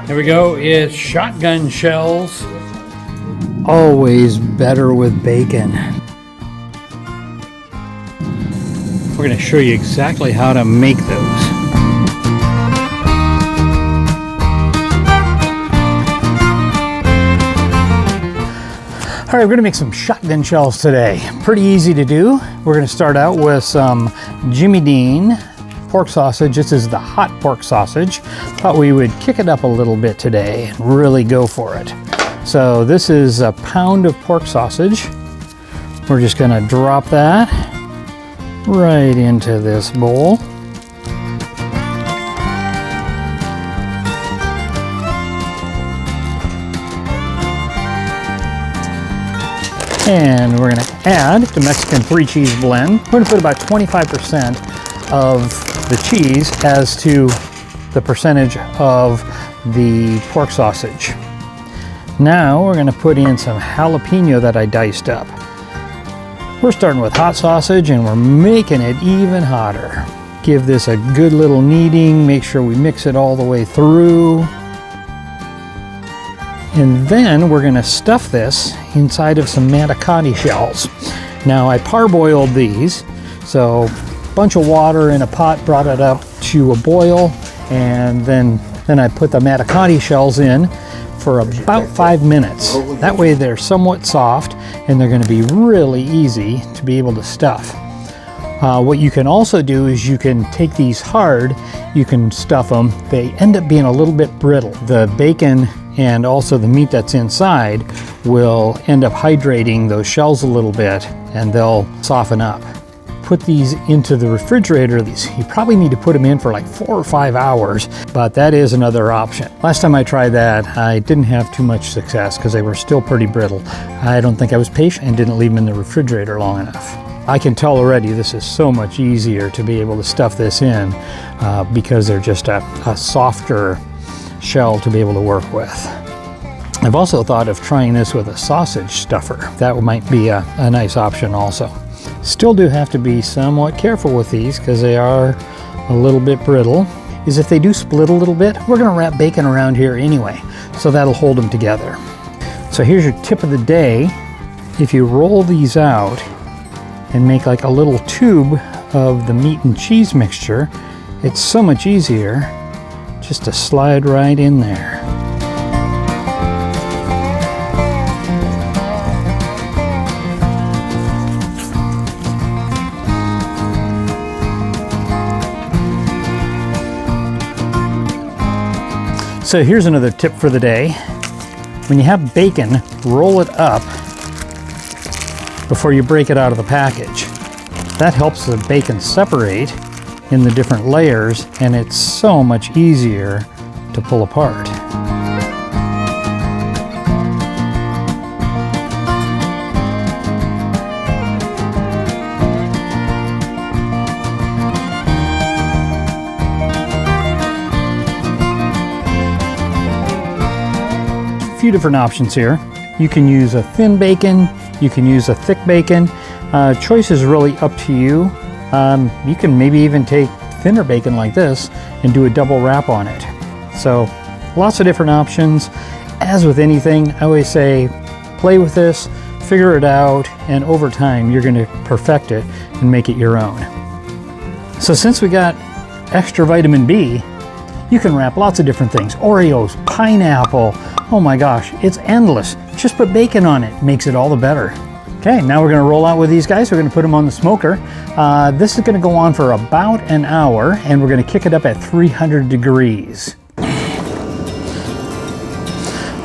There we go. It's shotgun shells. Always better with bacon. We're going to show you exactly how to make those. All right, we're going to make some shotgun shells today. Pretty easy to do. We're going to start out with some Jimmy Dean pork sausage. This is the hot pork sausage. Thought we would kick it up a little bit today and really go for it. So this is a pound of pork sausage. We're just going to drop that right into this bowl. And we're going to add the Mexican 3-cheese blend. We're going to put about 25% of the cheese as to the percentage of the pork sausage. Now we're going to put in some jalapeno that I diced up. We're starting with hot sausage and we're making it even hotter. Give this a good little kneading, make sure we mix it all the way through. And then we're going to stuff this inside of some Manicotti shells. Now I parboiled these, so a bunch of water in a pot, brought it up to a boil, and then I put the Manicotti shells in for about 5 minutes. That way they're somewhat soft and they're going to be really easy to be able to stuff. What you can also do is you can take these hard, you can stuff them. They end up being a little bit brittle. The bacon and also the meat that's inside will end up hydrating those shells a little bit and they'll soften up. Put these into the refrigerator. You probably need to put them in for like 4 or 5 hours, but that is another option. Last time I tried that, I didn't have too much success because they were still pretty brittle. I don't think I was patient and didn't leave them in the refrigerator long enough. I can tell already this is so much easier to be able to stuff this in because they're just a softer shell to be able to work with. I've also thought of trying this with a sausage stuffer. That might be a nice option also. Still do have to be somewhat careful with these because they are a little bit brittle. Is if they do split a little bit, we're going to wrap bacon around here anyway, so that'll hold them together. So here's your tip of the day. If you roll these out and make like a little tube of the meat and cheese mixture, it's so much easier just to slide right in there. So here's another tip for the day. When you have bacon, roll it up before you break it out of the package. That helps the bacon separate in the different layers, and it's so much easier to pull apart. A few different options here. You can use a thin bacon, you can use a thick bacon. Choice is really up to you. You can maybe even take thinner bacon like this and do a double wrap on it. So lots of different options. As with anything, I always say play with this, figure it out, and over time you're going to perfect it and make it your own. So since we got extra vitamin B, you can wrap lots of different things. Oreos, pineapple, oh my gosh, it's endless. Just put bacon on it, makes it all the better. Okay, now we're going to roll out with these guys. We're going to put them on the smoker. This is going to go on for about an hour, and we're going to kick it up at 300 degrees. All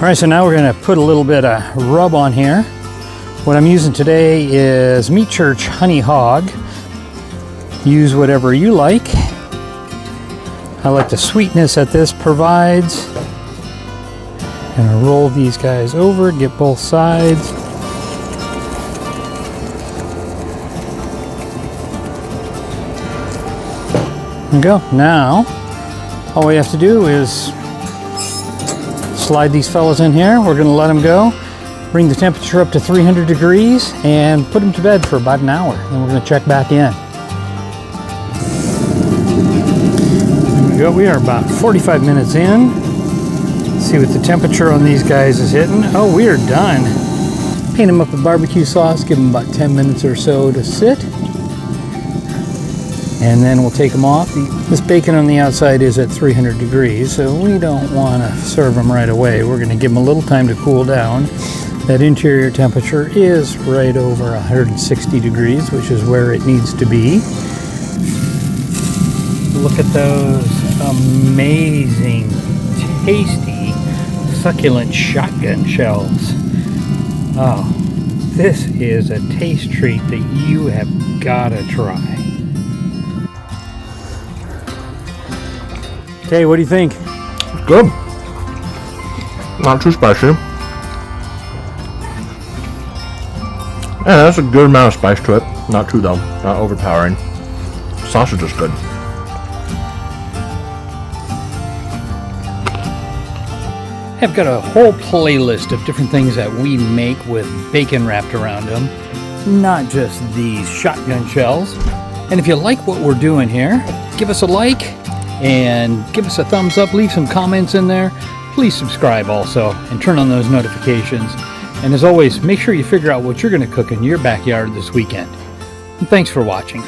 right, so now we're going to put a little bit of rub on here. What I'm using today is Meat Church Honey Hog. Use whatever you like. I like the sweetness that this provides. Gonna roll these guys over, get both sides. There we go. Now, all we have to do is slide these fellas in here. We're gonna let them go. Bring the temperature up to 300 degrees and put them to bed for about an hour. Then we're gonna check back in. There we go. We are about 45 minutes in. See what the temperature on these guys is hitting. Oh, we are done. Paint them up with barbecue sauce, give them about 10 minutes or so to sit. And then we'll take them off. This bacon on the outside is at 300 degrees, so we don't want to serve them right away. We're going to give them a little time to cool down. That interior temperature is right over 160 degrees, which is where it needs to be. Look at those amazing, tasty, succulent shotgun shells. Oh, this is a taste treat that you have got to try. Okay, what do you think? Good. Not too spicy. Yeah, that's a good amount of spice to it. Not too though. Not overpowering. Sausage is good. I've got a whole playlist of different things that we make with bacon wrapped around them. Not just these shotgun shells. And if you like what we're doing here, give us a like and give us a thumbs up. Leave some comments in there. Please subscribe also and turn on those notifications. And as always, make sure you figure out what you're going to cook in your backyard this weekend. And thanks for watching.